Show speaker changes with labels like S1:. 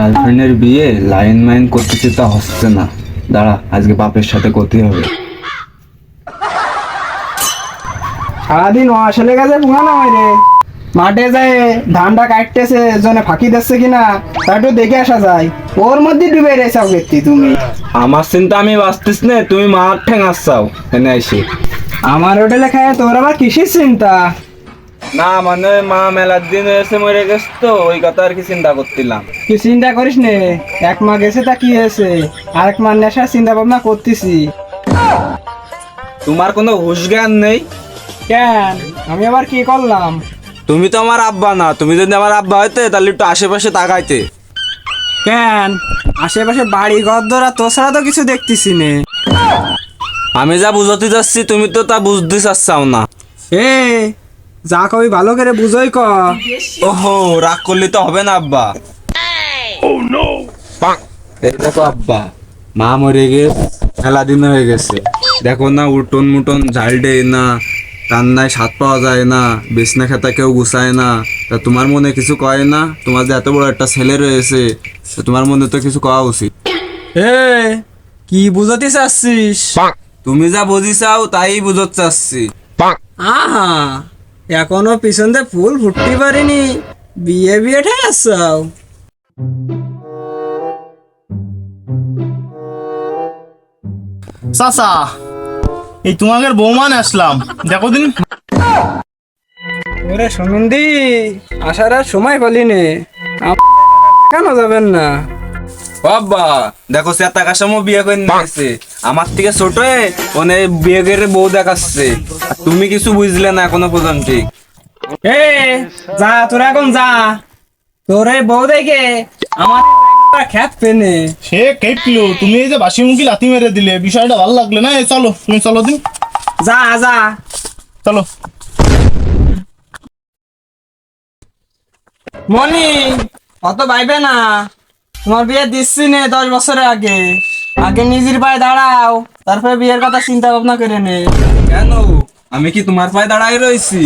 S1: গার্লফ্রেন্ডের বিয়ে line mine করতেছি, তা হচ্ছে না। দাঁড়া, আজকে বাপের সাথে করতে হবে।
S2: সারাদিন আসলে গেছে পুরানো রে, মাঠে যায় ধানটা কাটতেছে, জনে ফাঁকি দিচ্ছে কিনা তা একটু দেখে আসা যায়। ওর মধ্যে ডুবে রেছাও ব্যক্তি তুমি।
S1: আমার চিন্তা আমি বাঁচতিস না, তুমি মার ঠেং আসছাও এনে আইসি।
S2: আমার হোটেলে খায় তোর আবার কিসের চিন্তা?
S1: না মানে মা মেলার দিন এসে মরে গেছে তো, ওই কথা আর কি চিন্তা করছিলাম।
S2: তুই চিন্তা করিস নে, এক মা গেছে তা কি হয়েছে, আরেক মার নেশার চিন্তা ভাবনা করতেছি।
S1: তোমার কোনো হুঁশ জ্ঞান নেই?
S2: কেন, আমি আবার কি করলাম?
S1: তুমি তো আমার আব্বা না, তুমি যদি আমার আব্বা হইতে তাহলে একটু আশেপাশে তাকাইতে।
S2: কেন, আশেপাশে বাড়ি ঘর ধরা তো ছাড়া তো কিছু দেখতেছি নে।
S1: আমি যা বুঝতে যাচ্ছি তুমি তো তা বুঝতে চাচ্ছাও না।
S2: এ যা কবি ভালো করে বুঝোই ক।
S1: ওহো, রাগ করলে তো হবে না আব্বা। এই দেখো আব্বা, মা মরে গেছে, মেলা দিন হয়ে গেছে। দেখো না, উঠোন মুটন ঝাল দেয় না, রান্নায় স্বাদ পাওয়া যায় না, বিছনা খাতা কেউ গুছায় না। তা তোমার মনে কিছু কয় না? তোমার যে এত বড় একটা ছেলে রয়েছে, তা তোমার মনে তো কিছু কওয়া উচিত।
S2: এ কি বুঝাতে চাচ্ছিস?
S1: তুমি যা বুঝিছাও তাই বুঝতে চাচ্ছি।
S2: আহা, এখনো পিছন দিয়ে ফুল ফুটতে পারিনি, বিয়ে বিয়ে ঠেকাচ্ছাও।
S3: চাচা, এই তোমাদের বৌমান আসলাম, দেখো দিন।
S2: ওরে সুমিন্দি, আসার আর সময় পালি নে, কেন যাবেন না?
S1: বাবা দেখো, চেতা কাশামো বিয়ে করে নিয়েছে, আমার থেকে ছোট ওনে বিয়ে করে বউ দেখাচ্ছে। আর তুমি কিছু বুঝলে না এখনো পর্যন্ত।
S2: এ যা, তোরা এখন যা, তোর এই বউ দেখে আমার খ্যাত পেনে।
S3: সে কেটলো, তুমি এই যে বাসি মুখি লাথি মেরে দিলে, বিষয়টা ভালো লাগলো না। এই চলো, তুমি চলো দিন,
S2: যা যা।
S3: চলো।
S2: মনি, অত ভাইবে না, তোমার বিয়ে দিচ্ছি নে 10 বছরের আগে। আগে নিজের পায়ে দাঁড়াও, তারপরে বিয়ের কথা চিন্তা ভাবনা করে নে।
S1: কেন, আমি কি তোমার পায়ে দাঁড়াই রয়েছি?